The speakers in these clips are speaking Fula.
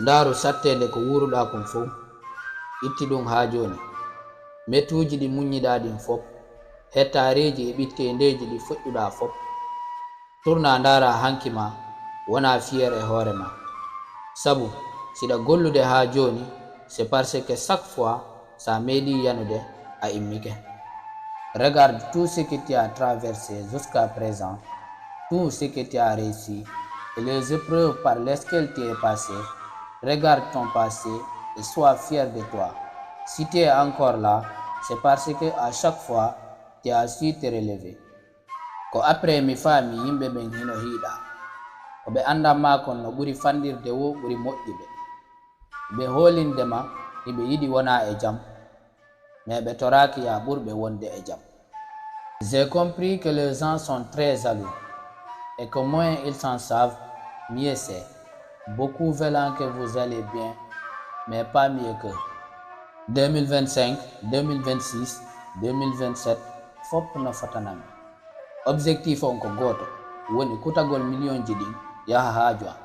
Ndaru sattende ko wuruɗa kon fof itti ɗum ha joni. Mettuji ɗi muññiɗa ɗin fop, hettareji e ɓittendeji ɗi fuɗɗuɗa fop, turna ndara hanki ma wona fier e hoore ma. Sabu siɗa gollude ha joni c'est parce que chaque fois sa meeɗi yanude a immike. Regarde tout ce que tu as traversé jusqu'à présent, tout ce que tu as réussi et les épreuves par lesquelles tu es passé. Regarde ton passé et sois fier de toi. Si tu es encore là, c'est parce que à chaque fois, tu as su te relever. Ko après mi faami yimɓe ɓen hino hiiɗa, ko ɓe andama kon no ɓuri fandirde wo ɓuri moƴƴude. Ɓe hoolindema hiɓe yiɗi wona e jam, mais ɓe toraki ya ɓurɓe wonde e jam. J'ai compris que les gens sont très jaloux et que moins ils s'en savent, mieux c'est. Beaucoup veulent que vous allez bien, mais pas mieux que. 2025, 2026, 2027, fop no fotanami. Objectif on ko goto, woni kutagol million ji ɗin yaha ha joa.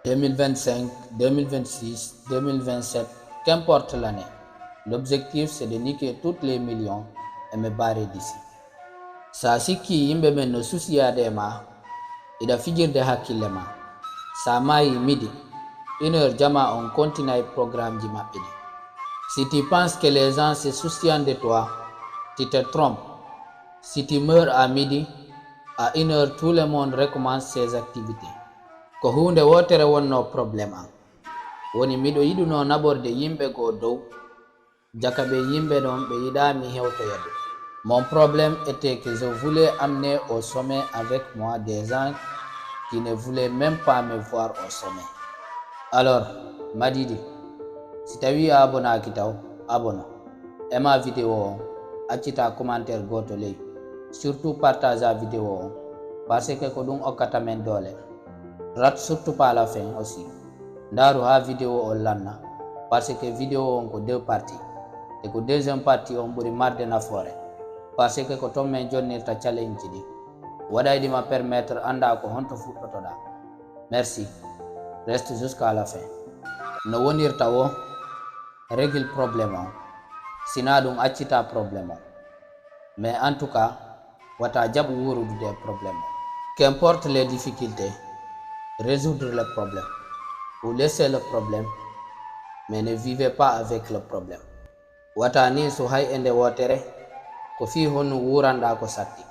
2025, 2026, 2027, qu'importe l'année. L'objectif c'est de niquer toutes les millions et me barrer d'ici. Sa sikki yimɓe men no susiyade ma, ida fijirde hakkille ma. Sa mayi midi, 1h jama on continue programme ji maɓɓe ɗi. Si tu penses que les gens se soucient de toi, tu te trompes. Si tu meurs à midi, à 1h tout le monde recommence ses activités. Ko hunde wotere wonno problème am. Woni miɗo yiɗuno naɓorde yimɓe go dow, jaka ɓe yimɓe ɗon ɓe yiɗa mi hewtoyade. Mon problème était que je voulais amener au sommet avec moi des gens qui ne voulaient même pas me voir au sommet. Alors, Madidi, si tawi a abonaki taw, abono. Aima vidéo on, accita commentaire goto ley. Surtout partage la vidéo on, parce que ko ɗum hokkata men doole. Rate surtout pas la fin aussi. Ndaru ha vidéo on lanna, parce que vidéo on ko 2 parties. Et ko deuxième partie on ɓuri marde nafoore. Parce que ko ton men jonnirta challenge ɗi. Waɗayɗi ma permettre anda ko honto fuɗɗotoɗa. Merci. Reste jusqu'à la fin. No wonirta wo, règle problème on. Sina ɗum accita problème on. Mais en tout cas, wata jaɓu wurude des problèmes. Qu'importe les difficultés, résoudre le problème. Ou laisser le problème, mais ne vivez pas avec le problème. Wata ni so hay ende wotere, ko fi honno wuranda ko satti.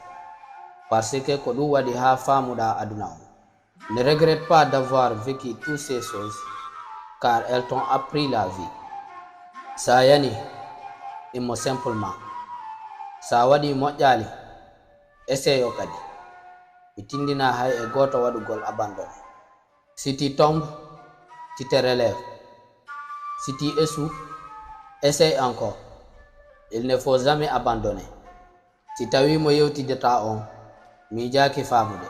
Parce que ko ɗum waɗi ha famuɗa aduna on. Ne regrette pas d'avoir vécu toutes ces choses, car elles t'ont appris la vie. Sa yani, immo simplement. Sa waɗi moƴƴali, essaye o kadi. Mi tindina hay e goto waɗugol abandonné. Si tu tombes, tu te relèves. Si tu échoues, essaye encore. Il ne faut jamais abandonner. Si tawi mo yewtidata on, mi jaki famude.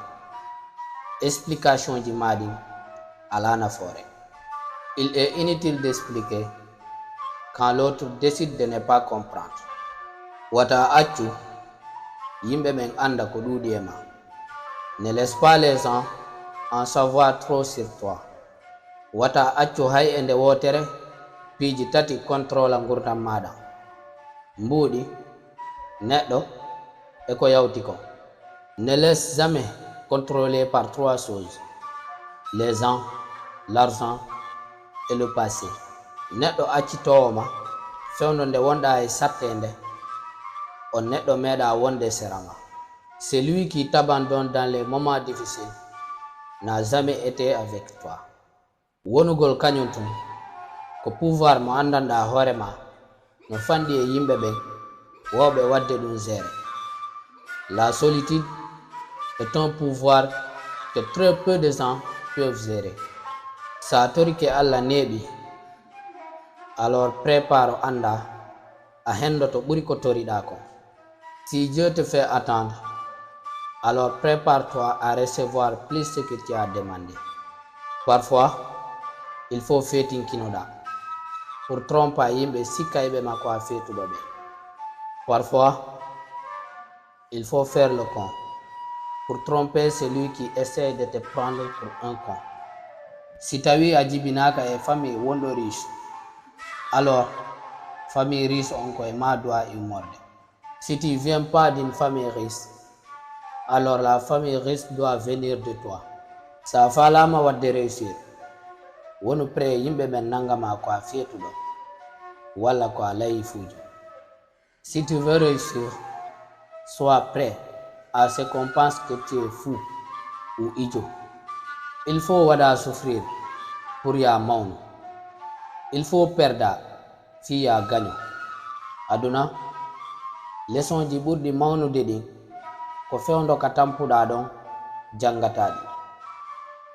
Explication ji maɗi ala nafoore. Il est inutile d'expliquer quand l'autre décide de ne pas comprendre. Wata accu yimɓe men anda ko ɗuuɗi e ma. Ne laisse pas les gens en savoir trop sur toi. Wata accu hay e nde wotere piiji tati contrôle gurdam maɗa. Mbuuɗi, neɗɗo e ko yawti ko. Ne laisse jamais contrôler par 3 choses: les gens, l'argent et le passé. Neɗɗo accitowoma fewno nde wonɗa e sattende, on neɗɗo meeɗa wonde serama. Celui qui t'abandonne dans les moments difficiles n'a jamais été avec toi. Wonugol kañum tum ko pouvoir mo andanɗa hoorema no fandi e yimɓe ɓen wawɓe wadde ɗum géré. La solitude est un pouvoir que très peu de gens peuvent gérer. Sa tori ke Allah neeɓi, alors prépare anda a hendoto ɓuri ko toriɗa ko. Si Dieu te fait attendre, alors prépare-toi à recevoir plus ce que tu as demandé. Parfois, il faut fetinkinoɗa pour tromper yimɓe sikka ɓe makko a fetuɗo ɓe. Parfois, il faut faire le con pour tromper celui qui essaie de te prendre pour un con. si tawi a jibinaka e famille wonɗo riche, alors famille riche on koye ma doit immorde. Si tu viens pas d'une famille riche, alors la famille riche doit venir de toi. Sa falama wadde réussir wonu pré yimɓe ɓen nangama ko a feetuɗo walla ko a layi fuuji. Si tu veux réussir, sois prêt à ce qu'on pense que tu es fou ou idiot. Il faut waɗa souffrir pour ya mawnu. Il faut perdre fi ya gagno. Aduna leçon ji ɓurɗi mawnude ɗin ko fewndo ka tampuɗa ɗon jangataɗi.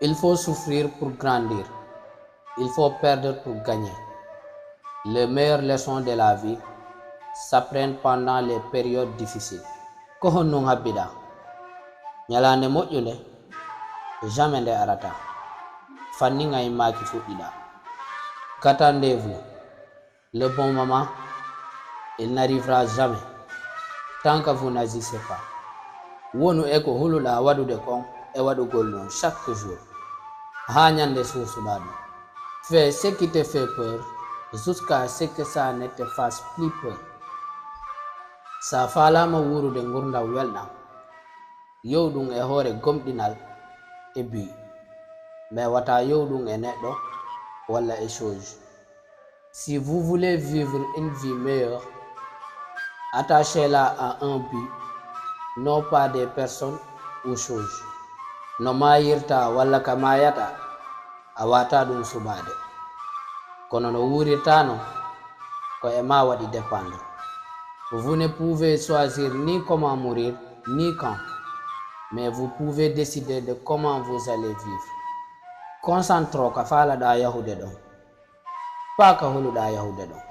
Il faut souffrir pour grandir. Il faut perdre pour gagner. Les meilleures leçons de la vie s'apprennent pendant les périodes difficiles. Ko honnun habbida ñalande moƴƴude jamais nde arata fanninga immaki fuɗɗiɗa. Qu'attendez-vous? Le bon moment, il n'arrivera jamais tant que vous n'agissez pas. Wonu e ko huluɗa waɗude kon e waɗugol ɗum chaque jour ha ñande suusuɗa ɗum. Fais ce qui te fait peur jusqu'à ce que ça ne te fasse plus peur. Sa falama wurude gurdam welɗam yow ɗum e hoore gomɗinal e but, mais wata yow ɗum e neɗɗo walla e chose. Si vous voulez vivre une vie meilleure, attachez-la à un but, non pas des personnes ou choses. No mayirta walla ka mayata a wata ɗum suɓade, kono no wurirtano ko e ma waɗi dépendre. Vous ne pouvez choisir ni comment mourir ni quand, mais vous pouvez décider de comment vous allez vivre. Concentre ka falaɗa yahude ɗon, pas ka holuɗa yahude ɗon.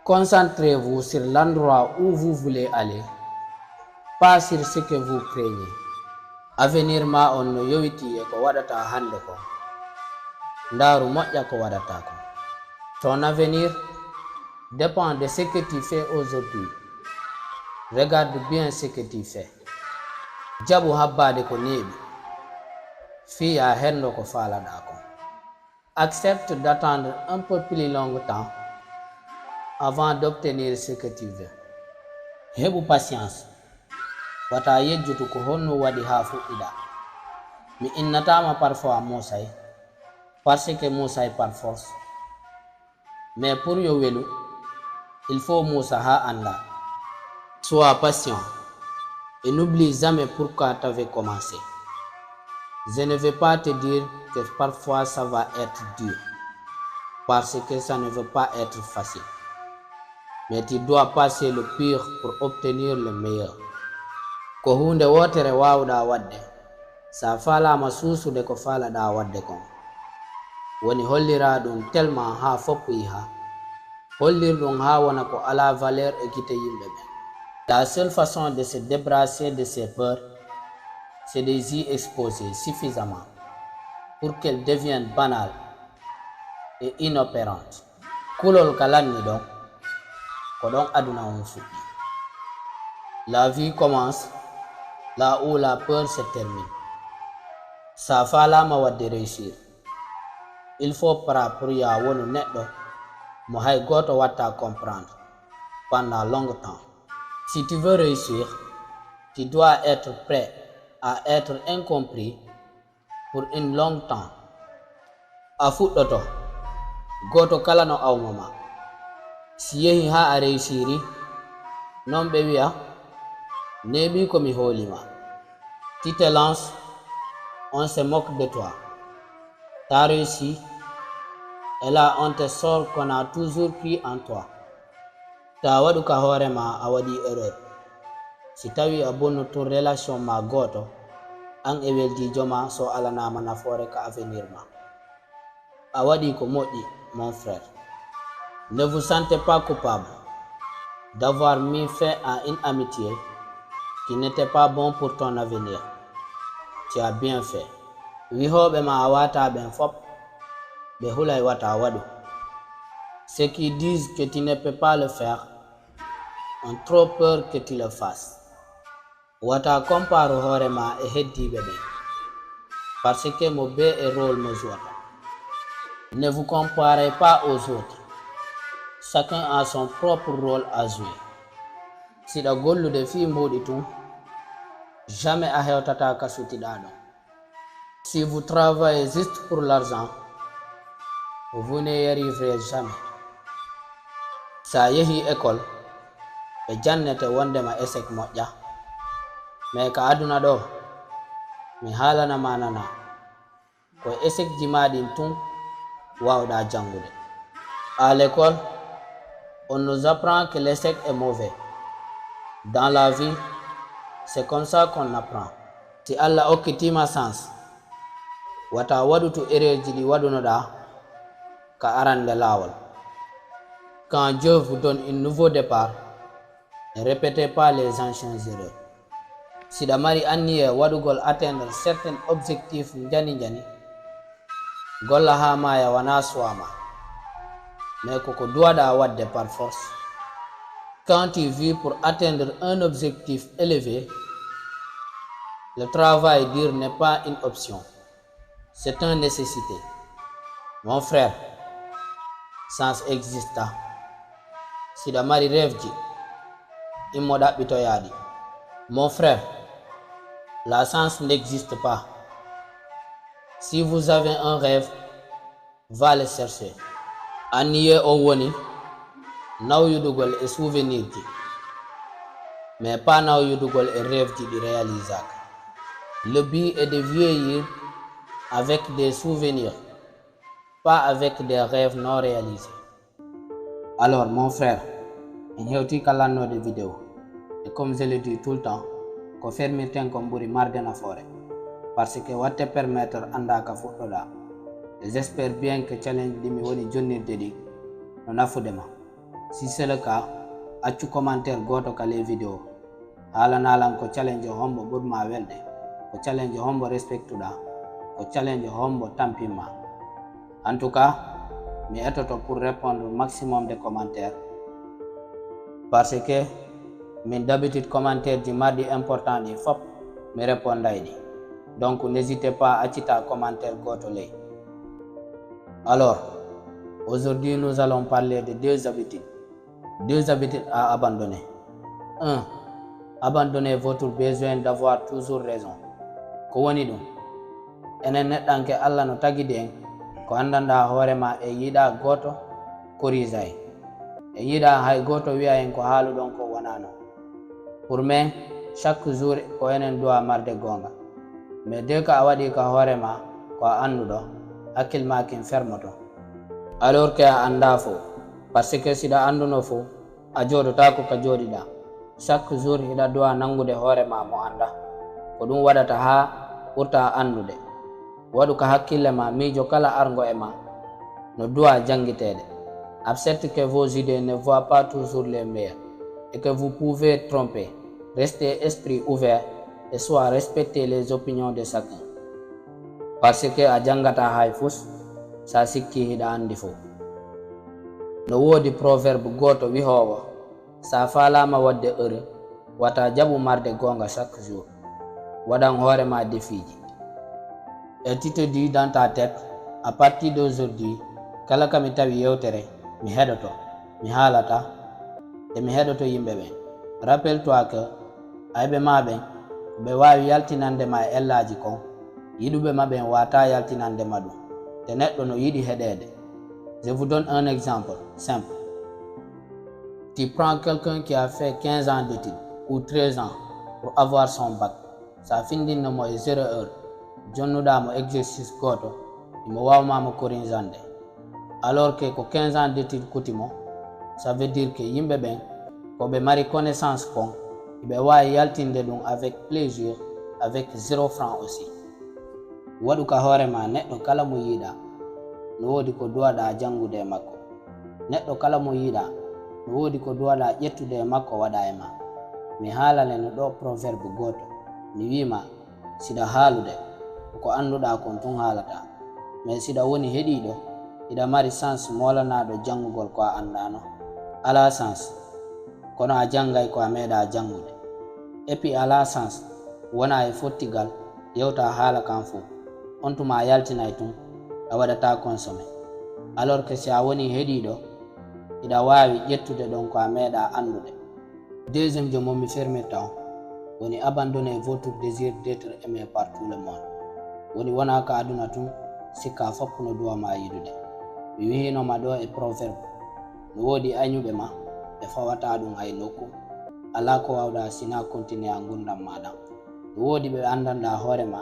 Concentrez-vous sur l'endroit où vous voulez aller, pas sur ce que vous craignez. Avenir ma on no yowiti e ko waɗata hande ko, ndaru moƴƴa ko waɗata ko. Ton avenir dépend de ce que tu fais aujourd'hui. Regarde bien ce que tu fais. Jaɓu habbade ko neeɓi, fiya henndo ko falaɗa ko. Accepte d'attendre un peu plus longtemps avant d'obtenir ce que tu veux. Heɓu patience, wata yejjutu ko honno waɗi ha fuɗɗiɗa. Mi innatama parfois Mosay parce que Mosay par force, mais pour yo welu il faut Moussa ha anda. Sois patient et n'oublie jamais pourquoi tu avais commencé. Je ne vais pas te dire que parfois ça va être dur, parce que ça ne veut pas être facile. Mais tu dois passer le pire pour obtenir le meilleur. Ko hunde wotere wawɗa wadde, sa falama suusude ko falaɗa wadde kon. Woni hollira ɗum tellement ha foppu yiha. Hollir ɗum ha wona ko ala valeur e gite yimɓe ɓen. La seule façon de se débarrasser de ces peurs, c'est de y exposer suffisamment pour qu'elles deviennent banales et inopérantes. Kulol kalanni ɗon ko ɗon aduna on fuɗɗi. La vie commence là où la peur se termine. Sa falama wadde réussir, il faut para pour ya wonu neɗɗo mo hay goto watta comprendre pendant longtemps. Si tu veux réussir, tu dois être prêt à être incompris pour un long temps. A fuɗɗoto goto kala no awmama. Si yehi ha a réussiri, non ɓe wi'a neɓi komi hoolima. Tu te lances, on se moque de toi. T'as réussi, et là on te sort qu'on a toujours cru en toi. Ta waɗu ka hoorema a waɗi erreur. Si tawi a bonnutu relation ma goto, an e weldijo ma so alanama nafoore ka avenir ma. A waɗi ko moƴƴi, mon frère. Ne vous sentez pas coupable d'avoir mis fin à une amitié qui n'était pas bon pour ton avenir. Tu as bien fait. Wihoɓe ma a wata ɓen fop ɓe hulay wata waɗu. Ceux qui disent que tu ne peux pas le faire ont trop peur que tu le fasses. Wata compare hoorema e heddiɓe ɓen, parce que mo be e rôle mo jouata. Ne vous comparez pas aux autres. Chacun a son propre rôle à jouer. Siɗa gollude fi mbuɗi tun, jamais a hewtata ka sutiɗa ɗon. Si vous travaillez juste pour l'argent, vous n'y arriverez jamais. Sa yehi école ɓe jannete wondema échec moƴƴa, mais ka aduna ɗo mi haalanama nana ko échec ji maɗin tun wawɗa jangude. À l'école, on nous apprend que l'échec est mauvais. Dans la vie, c'est comme ça qu'on apprend. Si Allah okkitima sens, wata waɗutu ereji ɗi waɗunoɗa ka arande lawol. Quand Dieu vous donne un nouveau départ, ne répétez pas les anciennes erreurs. Siɗa mari anniye waɗugol atteindre certains objectifs jani golla ha maya wana suwama, mais koko duwaɗa wadde par force. Quand tu vis pour atteindre un objectif élevé, le travail dur n'est pas une option, c'est une nécessité. Mon frère, sens exista. Siɗa mari rêve ji, immo ɗaɓɓitoyaɗi. Mon frère, la chance n'existe pas. Si vous avez un rêve, va le chercher. Anniye o woni nawyudugol e souvenir ji, mais pas nawyudugol e rêve ji ɗi réalisaka. Le but est de vieillir avec des souvenirs, pas avec des rêves non réalisés. Alors mon frère, en hewti kalannode vidéo, et comme je le dis tout le temps, ko fermirten ko ɓuri marde nafoore, parce que watte permettre anda ka fuɗɗoɗa. Et j'espère bien que challenge ɗi mi woni jonnirde ɗi no nafudema. Si c'est le cas, accu commentaire goto ka les vidéo haalanalan ko challenge hombo ɓurma welde, ko challenge hombo respectuɗa, ko challenge hombo tampinma. En tout cas, mi etoto pour répondre au maximum de commentaires, parce que min d'habitude commentaire ji marɗi important ɗi fop mi réponday ɗi. Donc n'hésitez pas à accita commentaire goto ley. Alors, aujourd'hui nous allons parler de deux habitudes à abandonner. 1. Abandonnez votre besoin d'avoir toujours raison. Ko woni ɗum? Enen neɗɗanke Allah no tagidi en ko andanda hoorema e yiɗa goto korisay, e yiɗa hay goto wi'a en ko haaluɗon ko wonano. Pour moi, chaque jour ko enen doit marde gonga, mais dès que a waɗi ka hoorema ko a anduɗo, hakkilma kin fermoto, alors que a anda fo. Parce que siɗa anduno fo, a joɗotako ka joɗiɗa. Chaque jour hiɗa doit nangude hoorema mo anda, ko ɗum waɗata ha ɓurta andude. Waɗu ka hakkille ma miijo kala argo e ma no doit jangitede. Accepte que vos idées ne voient pas toujours les meilleures et que vous pouvez tromper. Restez esprit ouvert et soit respecter les opinions de chacun. Parce que a jangata hay fus sa sikki hiɗa andi fo. No woodi proverbe goto wihowo, sa falama wadde heureux, wata jaɓu marde gonga chaque jour. Waɗan hoorema défiji. Et tu te dis dans ta tête, à partir d'aujourd'hui, kala kami tawi yewtere, mi heɗoto, mi haalata, e mi heɗoto yimɓe ɓen. Rappelle-toi que ayɓe ma ɓen ɓe wawi yaltinandema e ellaji kon, yiɗuɓe maɓen wata yaltinandema ɗum, te neɗɗo no yiɗi heɗede. Je vous donne un exemple simple. Tu prends quelqu'un qui a fait 15 ans d'études ou 13 ans pour avoir son bac. Sa findinnomo e 0 heure, jonnuɗamo exercice goto, imo wawmamo corrigeande. Alors que ko 15 ans d'études kutimo, ça veut dire que yimɓe ɓen ko ɓe mari connaissance kon, ɓe wawi yaltinde ɗum avec plaisir, avec 0 franc aussi. Waɗu ka hoorema neɗɗo kala mo yiɗa no wodi ko duwaɗa jangude e makko. Neɗɗo kala mo yiɗa no wodi ko duwaɗa ƴettude e makko waɗa e ma. Mi haalane no ɗo proverbe goto, mi wima siɗa haalude ko anduɗa kon tun haalata, mais siɗa woni heɗiɗo iɗa mari sens molanaɗo jangugol ko a andano. Ala sens kono a jangay ko a meeɗa jangude. Et puis ala sens wona e fottigal yewta haala kan fo. on tuma a yaltinay tun a waɗata consommé alors que si a woni heɗiɗo iɗa wawi ƴettude ɗon ko a meeɗa andude. Deuxième je momi fermirta on woni abandonner votre désir d'être aimé par tout le monde. Woni wona ka aduna tun sikka foppu no duwama yidude. Mi wihinoma ɗo e proverbe no wodi añuɓe ma ɓe fawata ɗum hay nokku ala ko wawɗa sina continue a gurdam maɗa. No wodi ɓe andanɗa hoore ma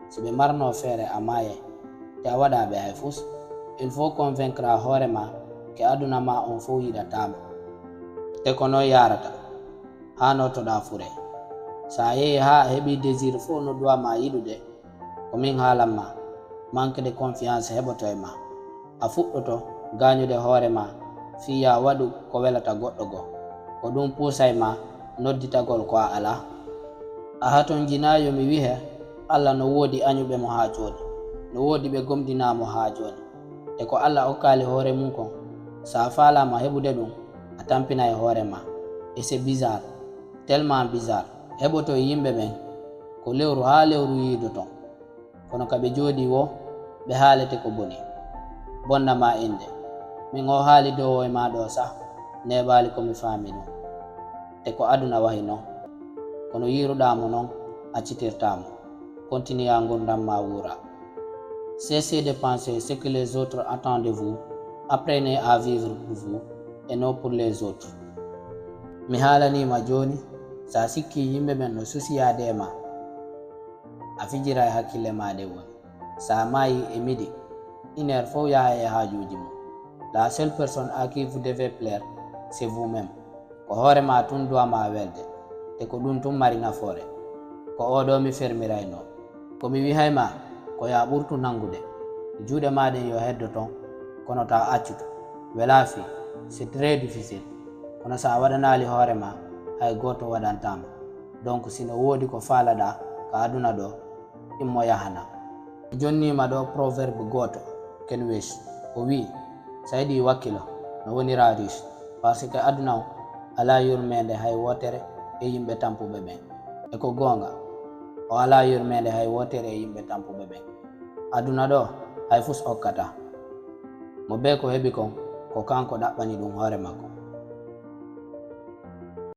si ɓe marno feere a maye te a waɗa ɓe hay fus. Il faut convaincre a hoore ma ke aduna ma on fo yiɗatama te ko noon yarata ha notoɗa fure. Sa yehi ha a heɓi désir fo no duwama yiɗude ko min haalan ma manque de confiance heɓoto e ma. A fuɗɗoto gañude hoore ma fiya waɗu ko welata goɗɗo go ko ɗum pusay ma nodditagol ko a ala. A haton jinayo mi wihe Allah no wodi añuɓe mo ha joni, no wodi ɓe gomdinamo ha joni te ko Allah okkali hoore mum kon sa falama heɓude ɗum a tampina e hoore ma. Et c'est bizarre, tellement bizarre. Heɓoto e yimɓe ɓen ko lewru ha lewru yiidoton kono ka ɓe jooɗi wo ɓe haalete ko boni bonnama inde. Min o haali dow e ma ɗo sah neɓali komi faami ɗum te ko aduna wahi non kono yiruɗamo non accitirtamo. Continue a gurdam ma wuura. Cessez de penser ce que les autres attendent de vous. Apprenez à vivre pour vous et non pour les autres. Mi haalanima joni sa sikki yimɓe ɓen no susiyade e ma a fijira e hakkille ma de woni. Sa mayi e midi 1 heure fof yaha e hajuji mum. La seule personne à qui vous devez plaire c'est vous-même. Ko hoore ma tun duwama welde te ko ɗum tun mari nafoore. Ko oɗo mi fermirayno komi wihayma ko ya ɓurtu nangude juuɗe maɗen yo heddo ton kono ta accuto wela fi. C'est très difficile kono sa waɗanali hoore ma hay goto waɗantama. Donc sino wodi ko faalaɗa ka aduna ɗo immo yahana. Jonnima ɗo proverbe goto ken wees o wi sa yiɗi wakkilo no wonira riche parce que aduna o ala yurmede hay wotere e yimɓe tampuɓe ɓen. E ko gonga o ala yurmede hay wotere e yimɓe tampuɓe ɓen. Aduna ɗo hay fus hokkata mo be ko heɓi kon ko kanko ɗaɓɓani ɗum hoore makko.